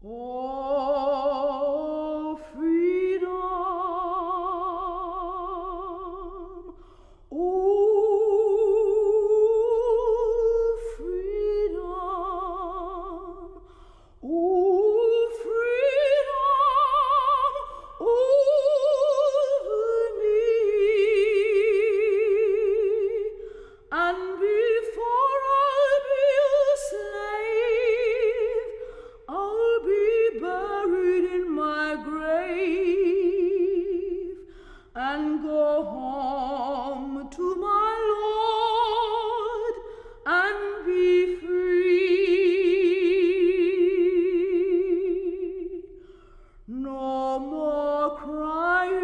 Oh, freedom. Oh, freedom. Oh, freedom over me. And before I'll be a slave, I'll be buried in my grave and go home to my Lord and be free. No more crying,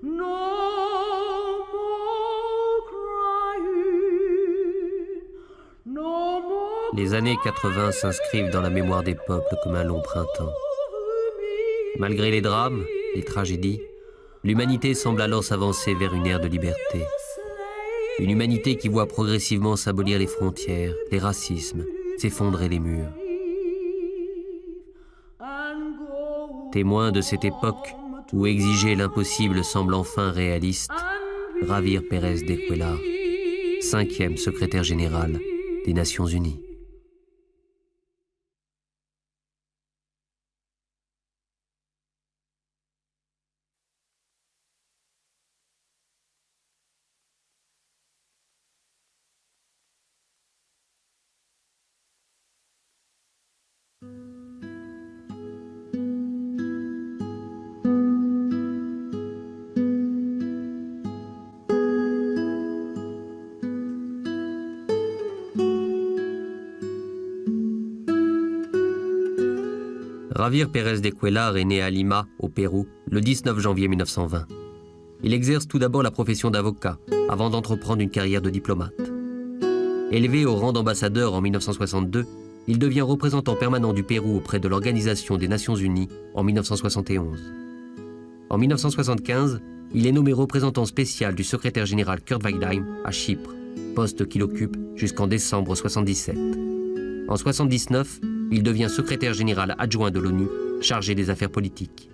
no more crying, no more. Les années 80 s'inscrivent dans la mémoire des peuples comme un long printemps. Malgré les drames, les tragédies, l'humanité semble alors s'avancer vers une ère de liberté. Une humanité qui voit progressivement s'abolir les frontières, les racismes, s'effondrer les murs. Témoin de cette époque où exiger l'impossible semble enfin réaliste, Javier Pérez de Cuéllar, 5e secrétaire général des Nations Unies. Javier Pérez de Cuéllar est né à Lima, au Pérou, le 19 janvier 1920. Il exerce tout d'abord la profession d'avocat, avant d'entreprendre une carrière de diplomate. Élevé au rang d'ambassadeur en 1962, il devient représentant permanent du Pérou auprès de l'Organisation des Nations Unies en 1971. En 1975, il est nommé représentant spécial du secrétaire général Kurt Waldheim à Chypre, poste qu'il occupe jusqu'en décembre 1977. En 1979, il devient secrétaire général adjoint de l'ONU, chargé des affaires politiques.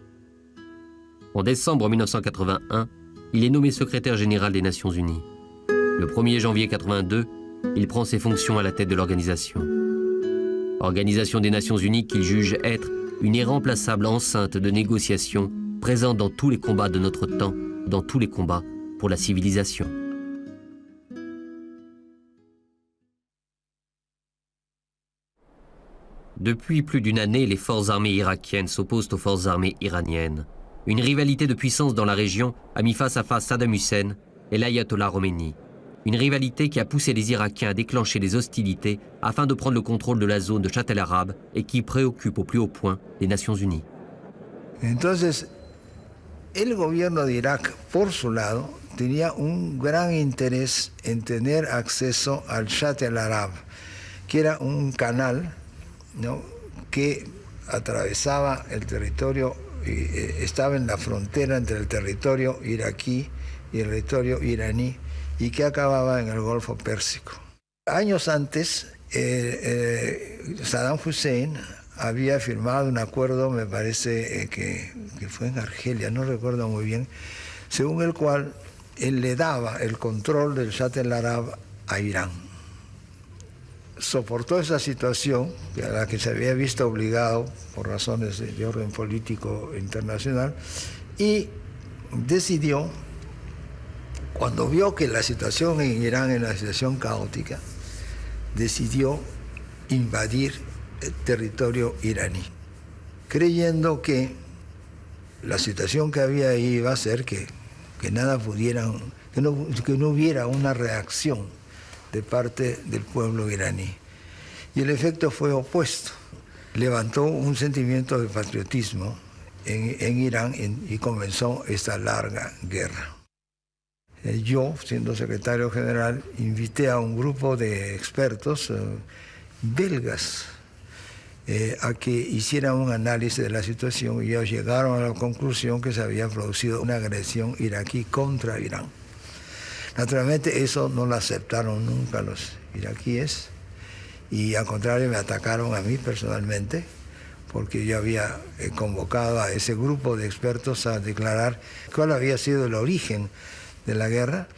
En décembre 1981, il est nommé secrétaire général des Nations Unies. Le 1er janvier 1982, il prend ses fonctions à la tête de l'organisation. Organisation des Nations Unies qu'il juge être une irremplaçable enceinte de négociation présente dans tous les combats de notre temps, dans tous les combats pour la civilisation. Depuis plus d'une année, les forces armées irakiennes s'opposent aux forces armées iraniennes. Une rivalité de puissance dans la région a mis face à face Saddam Hussein et l'ayatollah Khomeini. Une rivalité qui a poussé les Irakiens à déclencher des hostilités afin de prendre le contrôle de la zone de Châtel Arabe et qui préoccupe au plus haut point les Nations Unies. Entonces, el gobierno de Irak, por su lado, tenía un gran interés en tener acceso al Châtel Arabe, que era un canal, ¿no?, que atravesaba el territorio, estaba en la frontera entre el territorio iraquí y el territorio iraní, y que acababa en el Golfo Pérsico. Años antes, Saddam Hussein había firmado un acuerdo, me parece que fue en Argelia, no recuerdo muy bien, según el cual él le daba el control del Châtel Arabe a Irán. Soportó esa situación a la que se había visto obligado por razones de orden político internacional y decidió, cuando vio que la situación en Irán era una situación caótica, decidió invadir el territorio iraní, creyendo que la situación que había ahí iba a ser que nada pudieran, que no hubiera una reacción de parte del pueblo iraní. Y el efecto fue opuesto. Levantó un sentimiento de patriotismo en Irán y comenzó esta larga guerra. Yo, siendo secretario general, invité a un grupo de expertos belgas a que hicieran un análisis de la situación y ellos llegaron a la conclusión que se había producido una agresión iraquí contra Irán. Naturalmente eso no lo aceptaron nunca los iraquíes y al contrario me atacaron a mí personalmente, porque yo había convocado a ese grupo de expertos a declarar cuál había sido el origen de la guerra,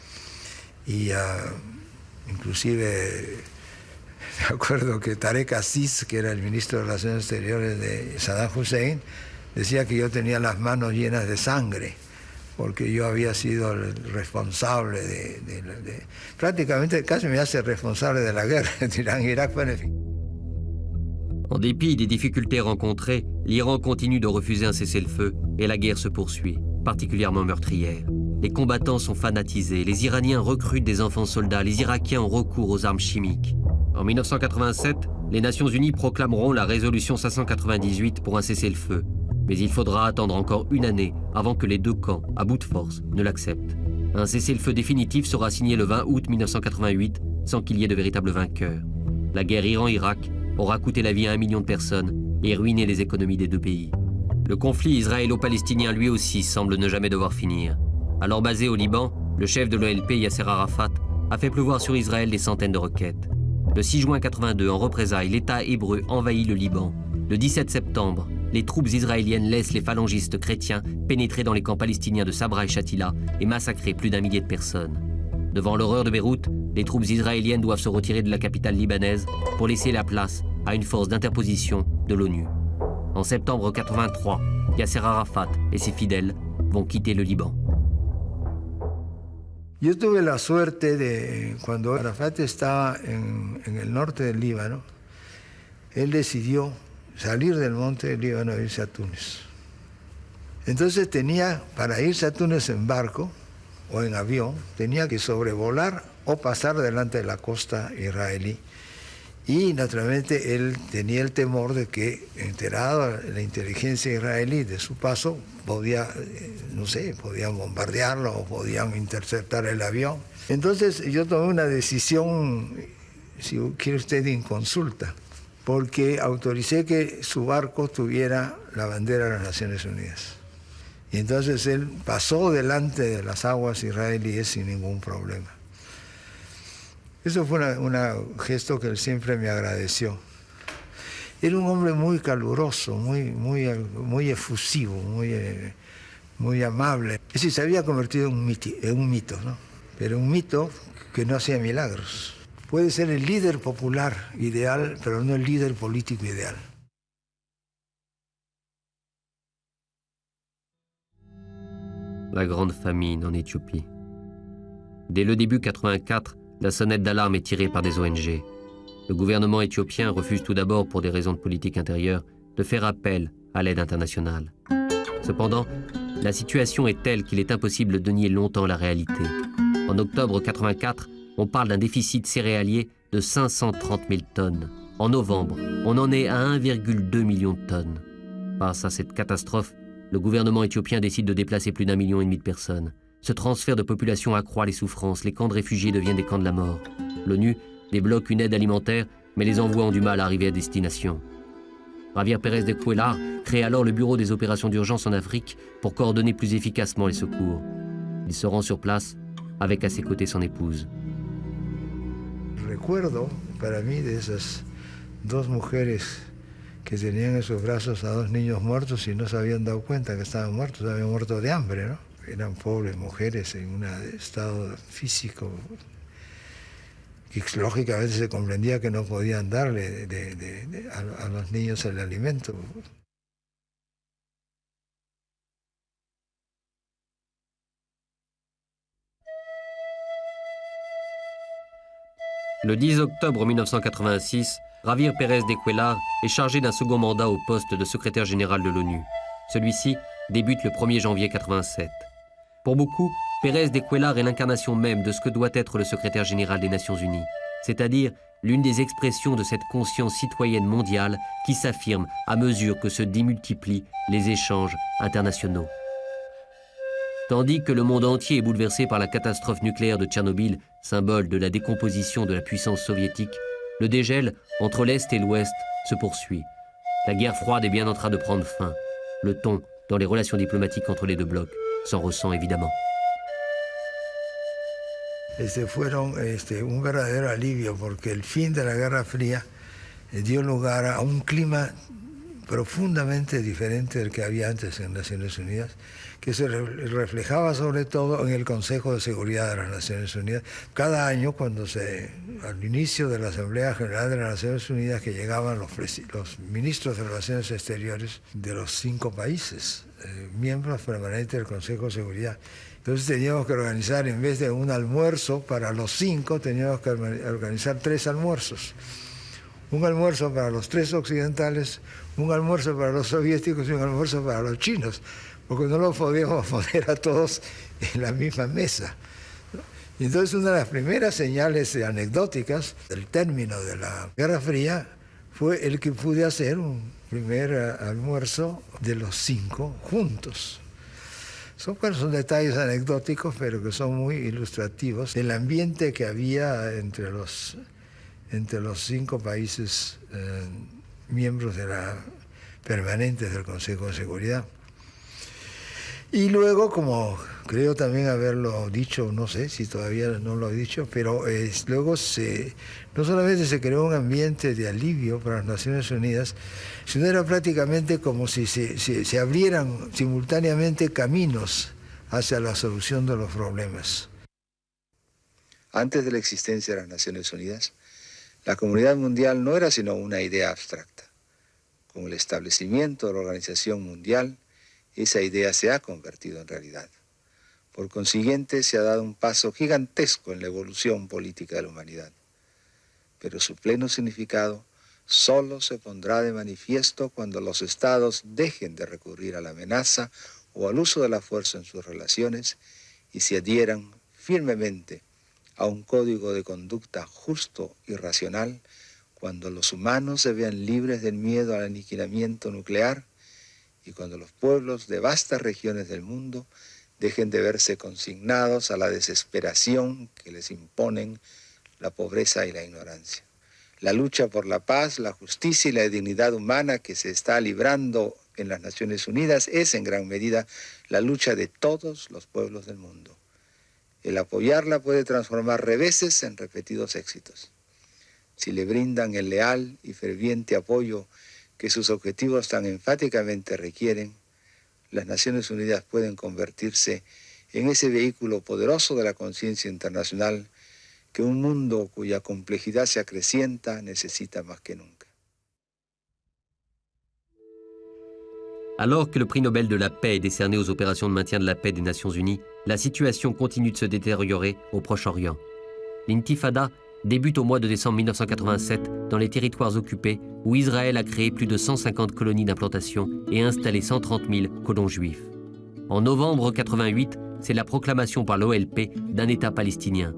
y inclusive me acuerdo que Tarek Aziz, que era el ministro de Relaciones Exteriores de Saddam Hussein, decía que yo tenía las manos llenas de sangre, porque yo había sido el responsable prácticamente casi me hace responsable de la guerra d'Iran-Irak. En dépit des difficultés rencontrées, l'Iran continue de refuser un cessez-le-feu et la guerre se poursuit, particulièrement meurtrière. Les combattants sont fanatisés, les Iraniens recrutent des enfants soldats, les Irakiens ont recours aux armes chimiques. En 1987, les Nations Unies proclameront la résolution 598 pour un cessez-le-feu. Mais il faudra attendre encore une année avant que les deux camps, à bout de force, ne l'acceptent. Un cessez-le-feu définitif sera signé le 20 août 1988 sans qu'il y ait de véritable vainqueur. La guerre Iran-Irak aura coûté la vie à 1 million de personnes et ruiné les économies des deux pays. Le conflit israélo-palestinien lui aussi semble ne jamais devoir finir. Alors basé au Liban, le chef de l'OLP, Yasser Arafat, a fait pleuvoir sur Israël des centaines de roquettes. Le 6 juin 1982, en représailles, l'État hébreu envahit le Liban. Le 17 septembre, les troupes israéliennes laissent les phalangistes chrétiens pénétrer dans les camps palestiniens de Sabra et Shatila et massacrer plus d'1 millier de personnes. Devant l'horreur de Beyrouth, les troupes israéliennes doivent se retirer de la capitale libanaise pour laisser la place à une force d'interposition de l'ONU. En septembre 1983, Yasser Arafat et ses fidèles vont quitter le Liban. Yo tuve la suerte de, cuando Arafat estaba en el norte del Líbano, él decidió salir del monte del Líbano e irse a Túnez. Entonces tenía, para irse a Túnez en barco o en avión, tenía que sobrevolar o pasar delante de la costa israelí. Y naturalmente él tenía el temor de que, enterado la inteligencia israelí de su paso, podían bombardearlo o podían interceptar el avión. Entonces yo tomé una decisión, si quiere usted, inconsulta, porque autoricé que su barco tuviera la bandera de las Naciones Unidas. Y entonces él pasó delante de las aguas israelíes sin ningún problema. Eso fue un gesto que él siempre me agradeció. Era un hombre muy caluroso, muy efusivo, muy amable. Es decir, se había convertido en un mito, ¿no? Pero un mito que no hacía milagros. Puede ser el líder popular ideal, pero no el líder político ideal. La grande famine en Éthiopie. Dès le début 1984, la sonnette d'alarme est tirée par des ONG. Le gouvernement éthiopien refuse tout d'abord, pour des raisons de politique intérieure, de faire appel à l'aide internationale. Cependant, la situation est telle qu'il est impossible de nier longtemps la réalité. En octobre 1984, on parle d'un déficit céréalier de 530 000 tonnes. En novembre, on en est à 1,2 million de tonnes. Face à cette catastrophe, le gouvernement éthiopien décide de déplacer plus d'1,5 million de personnes. Ce transfert de population accroît les souffrances, les camps de réfugiés deviennent des camps de la mort. L'ONU débloque une aide alimentaire, mais les envois ont du mal à arriver à destination. Javier Pérez de Cuellar crée alors le Bureau des opérations d'urgence en Afrique pour coordonner plus efficacement les secours. Il se rend sur place avec à ses côtés son épouse. Recuerdo para mí de esas dos mujeres que tenían en sus brazos a dos niños muertos y no se habían dado cuenta que estaban muertos, habían muerto de hambre, ¿no? Eran pobres mujeres en un estado físico que lógicamente se comprendía que no podían darle a los niños el alimento. Le 10 octobre 1986, Javier Pérez de Cuellar est chargé d'un second mandat au poste de secrétaire général de l'ONU. Celui-ci débute le 1er janvier 1987. Pour beaucoup, Pérez de Cuellar est l'incarnation même de ce que doit être le secrétaire général des Nations Unies, c'est-à-dire l'une des expressions de cette conscience citoyenne mondiale qui s'affirme à mesure que se démultiplient les échanges internationaux. Tandis que le monde entier est bouleversé par la catastrophe nucléaire de Tchernobyl, symbole de la décomposition de la puissance soviétique, le dégel entre l'Est et l'Ouest se poursuit. La guerre froide est bien en train de prendre fin. Le ton dans les relations diplomatiques entre les deux blocs s'en ressent évidemment. Fueron un verdadero alivio porque el fin de la Guerra Fría dio lugar a un clima profundamente diferente del que había antes en Naciones Unidas, que se reflejaba sobre todo en el Consejo de Seguridad de las Naciones Unidas. Cada año, al inicio de la Asamblea General de las Naciones Unidas, que llegaban los ministros de Relaciones Exteriores de los 5 países, miembros permanentes del Consejo de Seguridad. Entonces teníamos que organizar, en vez de un almuerzo para los 5, teníamos que organizar 3 almuerzos. Un almuerzo para los 3 occidentales, un almuerzo para los soviéticos y un almuerzo para los chinos, porque no los podíamos poner a todos en la misma mesa. Y entonces una de las primeras señales anecdóticas del término de la Guerra Fría fue el que pude hacer un primer almuerzo de los 5 juntos. Son detalles anecdóticos, pero que son muy ilustrativos del ambiente que había entre los 5 países miembros permanentes del Consejo de Seguridad. Y luego, como creo también haberlo dicho, no sé si todavía no lo he dicho, pero luego no solamente se creó un ambiente de alivio para las Naciones Unidas, sino era prácticamente como si se abrieran simultáneamente caminos hacia la solución de los problemas. Antes de la existencia de las Naciones Unidas, la comunidad mundial no era sino una idea abstracta. Con el establecimiento de la Organización Mundial, esa idea se ha convertido en realidad. Por consiguiente, se ha dado un paso gigantesco en la evolución política de la humanidad. Pero su pleno significado solo se pondrá de manifiesto cuando los estados dejen de recurrir a la amenaza o al uso de la fuerza en sus relaciones y se adhieran firmemente a un código de conducta justo y racional, cuando los humanos se vean libres del miedo al aniquilamiento nuclear y cuando los pueblos de vastas regiones del mundo dejen de verse consignados a la desesperación que les imponen la pobreza y la ignorancia. La lucha por la paz, la justicia y la dignidad humana que se está librando en las Naciones Unidas es en gran medida la lucha de todos los pueblos del mundo. El apoyarla puede transformar reveses en repetidos éxitos. Si le brindan el leal y ferviente apoyo que sus objetivos tan enfáticamente requieren, las Naciones Unidas pueden convertirse en ese vehículo poderoso de la conciencia internacional que un mundo cuya complejidad se acrecienta necesita más que nunca. Alors que le prix Nobel de la paix est décerné aux opérations de maintien de la paix des Nations Unies, la situation continue de se détériorer au Proche-Orient. L'intifada débute au mois de décembre 1987 dans les territoires occupés où Israël a créé plus de 150 colonies d'implantation et installé 130 000 colons juifs. En novembre 88, c'est la proclamation par l'OLP d'un État palestinien.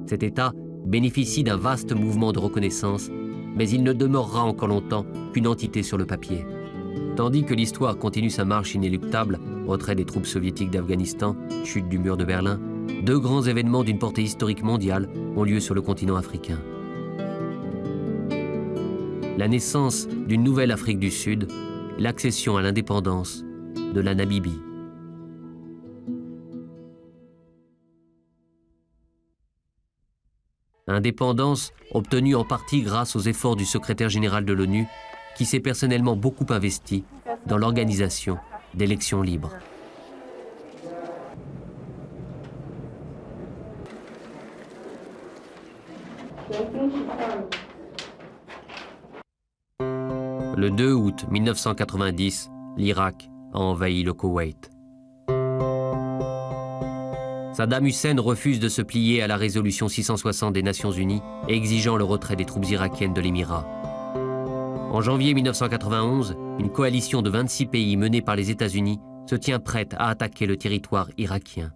Cet État bénéficie d'un vaste mouvement de reconnaissance, mais il ne demeurera encore longtemps qu'une entité sur le papier. Tandis que l'histoire continue sa marche inéluctable, retrait des troupes soviétiques d'Afghanistan, chute du mur de Berlin, 2 grands événements d'une portée historique mondiale ont lieu sur le continent africain. La naissance d'une nouvelle Afrique du Sud, l'accession à l'indépendance de la Namibie. Indépendance obtenue en partie grâce aux efforts du secrétaire général de l'ONU, qui s'est personnellement beaucoup investi dans l'organisation d'élections libres. Le 2 août 1990, l'Irak a envahi le Koweït. Saddam Hussein refuse de se plier à la résolution 660 des Nations Unies exigeant le retrait des troupes irakiennes de l'Émirat. En janvier 1991, une coalition de 26 pays menée par les États-Unis se tient prête à attaquer le territoire irakien.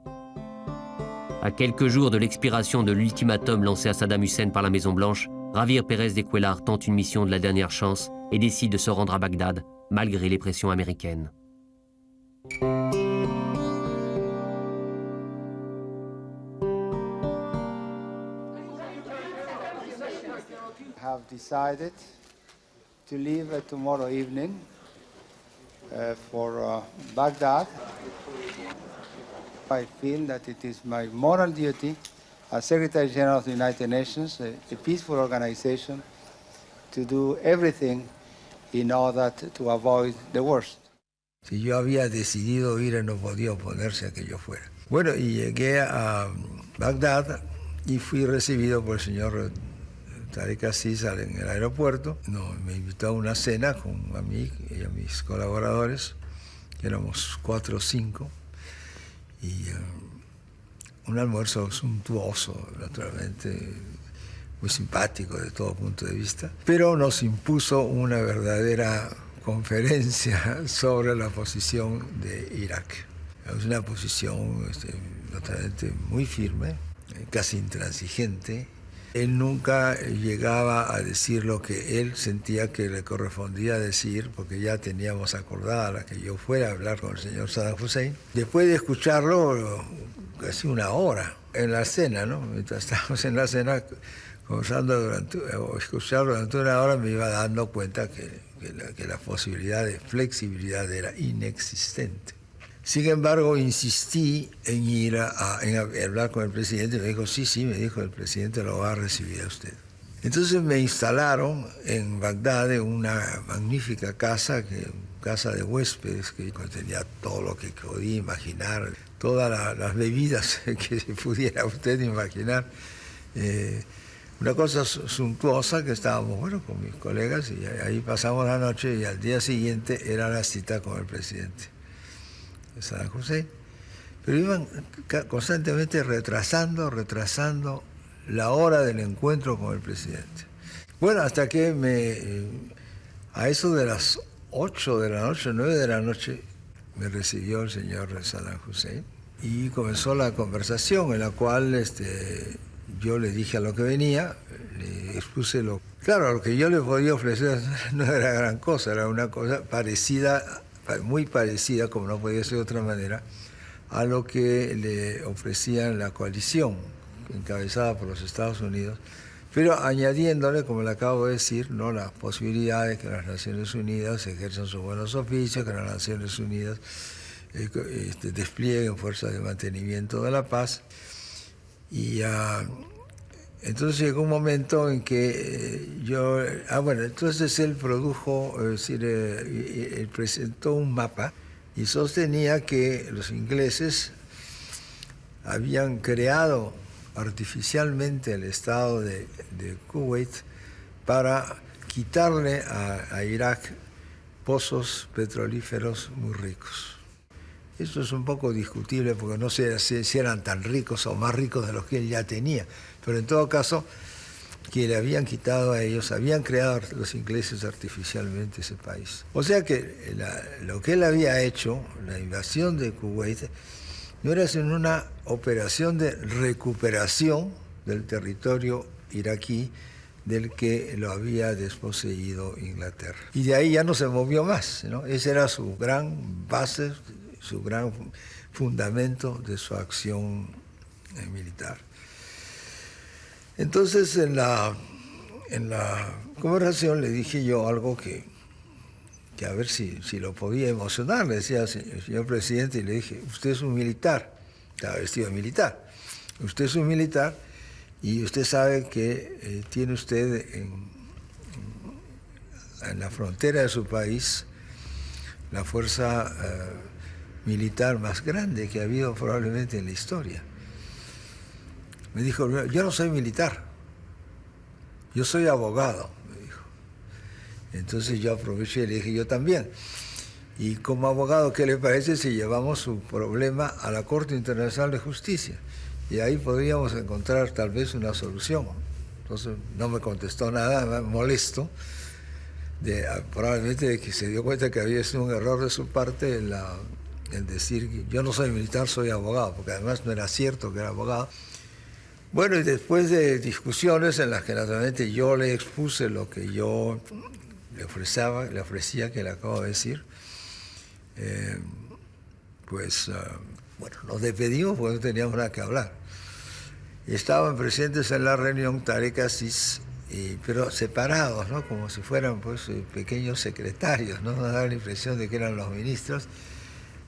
À quelques jours de l'expiration de l'ultimatum lancé à Saddam Hussein par la Maison-Blanche, Javier Pérez de Cuellar tente une mission de la dernière chance et décide de se rendre à Bagdad, malgré les pressions américaines. Have decided to leave tomorrow evening for Baghdad. I feel that it is my moral duty as Secretary General of the United Nations, a peaceful organization, to do everything in order to avoid the worst. Si yo había decidido ir, no podía oponerse a que yo fuera. Bueno, y llegué a Bagdad y fui recibido por el señor Tariq Aziz en el aeropuerto. No, me invitó a una cena a mí y a mis colaboradores, que éramos 4 o 5, y un almuerzo suntuoso, naturalmente, muy simpático de todo punto de vista, pero nos impuso una verdadera conferencia sobre la posición de Irak. Es una posición naturalmente muy firme, casi intransigente. Él nunca llegaba a decir lo que él sentía que le correspondía decir, porque ya teníamos acordada la que yo fuera a hablar con el señor Saddam Hussein. Después de escucharlo casi una hora en la cena, ¿no? Mientras estábamos en la cena, escucharlo durante una hora, me iba dando cuenta que la posibilidad de flexibilidad era inexistente. Sin embargo, insistí en ir en hablar con el presidente. Me dijo, sí, me dijo, el presidente lo va a recibir a usted. Entonces me instalaron en Bagdad en una magnífica casa de huéspedes, que contenía todo lo que podía imaginar, todas las bebidas que pudiera usted imaginar. Una cosa suntuosa, que estábamos, con mis colegas, y ahí pasamos la noche, y al día siguiente era la cita con el presidente de Saddam Hussein. Pero iban constantemente retrasando la hora del encuentro con el presidente. Bueno, hasta que a eso de las 8 de la noche, 9 de la noche, me recibió el señor Saddam Hussein y comenzó la conversación en la cual yo le dije a lo que venía, le expuse Claro, lo que yo le podía ofrecer no era gran cosa, era una cosa parecida, muy parecida, como no podía ser de otra manera, a lo que le ofrecían la coalición encabezada por los Estados Unidos, pero añadiéndole, como le acabo de decir, ¿no?, la posibilidad de que las Naciones Unidas ejerzan sus buenos oficios, que las Naciones Unidas desplieguen fuerzas de mantenimiento de la paz. Y entonces llegó un momento en que entonces él produjo, él presentó un mapa y sostenía que los ingleses habían creado artificialmente el estado de Kuwait para quitarle a Irak pozos petrolíferos muy ricos. Esto es un poco discutible porque no sé si eran tan ricos o más ricos de los que él ya tenía, pero en todo caso, que le habían quitado a ellos, habían creado los ingleses artificialmente ese país. O sea que lo que él había hecho, la invasión de Kuwait, no era sino una operación de recuperación del territorio iraquí del que lo había desposeído Inglaterra. Y de ahí ya no se movió más, ¿no? Ese era su gran base, su gran fundamento de su acción militar. Entonces, en la conversación le dije yo algo que a ver si lo podía emocionar. Le decía, señor presidente, y le dije, usted es un militar, estaba vestido de militar, usted es un militar y usted sabe que tiene usted en la frontera de su país la fuerza militar más grande que ha habido probablemente en la historia. Me dijo, yo no soy militar, yo soy abogado, me dijo. Entonces yo aproveché y le dije, yo también. Y como abogado, ¿qué le parece si llevamos su problema a la Corte Internacional de Justicia? Y ahí podríamos encontrar tal vez una solución. Entonces no me contestó nada, molesto, probablemente de que se dio cuenta que había sido un error de su parte el decir que yo no soy militar, soy abogado, porque además no era cierto que era abogado. Bueno, y después de discusiones en las que naturalmente yo le expuse lo que yo le ofrecía, que le acabo de decir, nos despedimos porque no teníamos nada que hablar. Y estaban presentes en la reunión Tariq Aziz, pero separados, ¿no?, como si fueran pequeños secretarios, ¿no? Nos daba la impresión de que eran los ministros.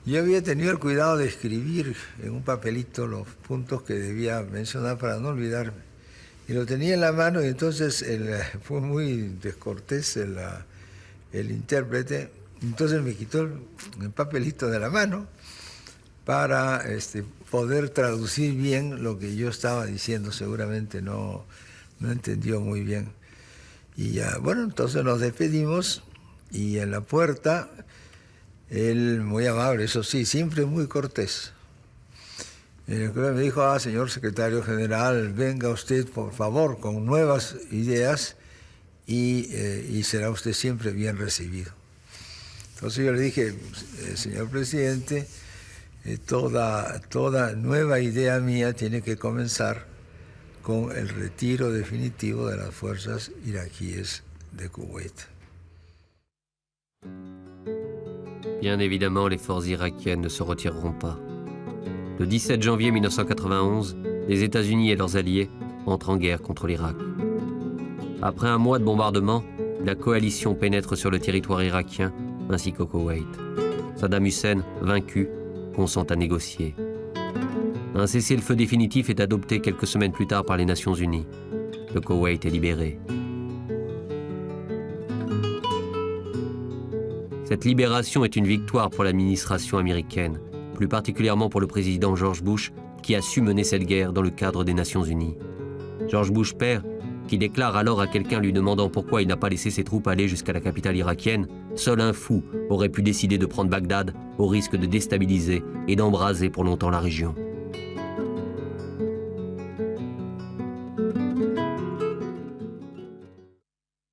Yo había tenido el cuidado de escribir en un papelito los puntos que debía mencionar para no olvidarme. y lo tenía en la mano, y entonces fue muy descortés el intérprete, entonces me quitó el papelito de la mano para poder traducir bien lo que yo estaba diciendo. Seguramente no entendió muy bien. Y bueno, entonces nos despedimos, y en la puerta, él muy amable, eso sí, siempre muy cortés. Me dijo: señor secretario general, venga usted por favor con nuevas ideas y será usted siempre bien recibido. Entonces yo le dije: señor presidente, toda nueva idea mía tiene que comenzar con el retiro definitivo de las fuerzas iraquíes de Kuwait. Bien évidemment, les forces irakiennes ne se retireront pas. Le 17 janvier 1991, les États-Unis et leurs alliés entrent en guerre contre l'Irak. Après un mois de bombardement, la coalition pénètre sur le territoire irakien ainsi qu'au Koweït. Saddam Hussein, vaincu, consent à négocier. Un cessez-le-feu définitif est adopté quelques semaines plus tard par les Nations Unies. Le Koweït est libéré. Cette libération est une victoire pour l'administration américaine, plus particulièrement pour le président George Bush, qui a su mener cette guerre dans le cadre des Nations Unies. George Bush père, qui déclare alors à quelqu'un lui demandant pourquoi il n'a pas laissé ses troupes aller jusqu'à la capitale irakienne, seul un fou aurait pu décider de prendre Bagdad au risque de déstabiliser et d'embraser pour longtemps la région.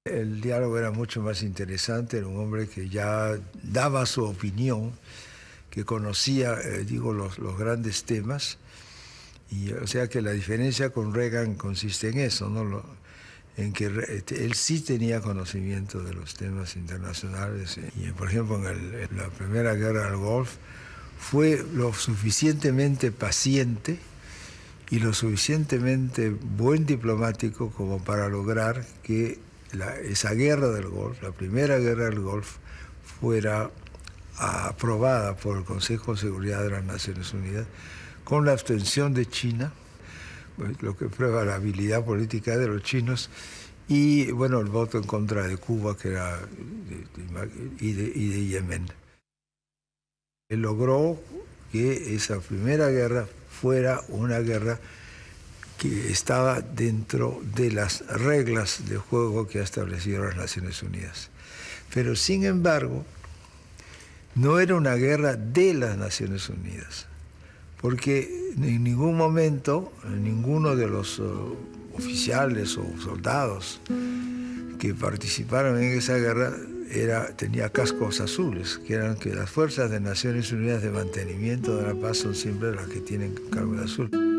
El diálogo era mucho más interesante, era un hombre que ya daba su opinión, que conocía, los grandes temas, y o sea que la diferencia con Reagan consiste en eso, ¿no? En que él sí tenía conocimiento de los temas internacionales, y por ejemplo en la primera guerra del Golfo fue lo suficientemente paciente y lo suficientemente buen diplomático como para lograr que esa guerra del Golfo, la primera guerra del Golfo, fuera aprobada por el Consejo de Seguridad de las Naciones Unidas con la abstención de China, lo que prueba la habilidad política de los chinos, y bueno, el voto en contra de Cuba y de Yemen. Él logró que esa primera guerra fuera una guerra que estaba dentro de las reglas de juego que ha establecido las Naciones Unidas. Pero sin embargo, no era una guerra de las Naciones Unidas, porque en ningún momento ninguno de los oficiales o soldados que participaron en esa guerra tenía cascos azules, que las fuerzas de Naciones Unidas de mantenimiento de la paz son siempre las que tienen casco azul.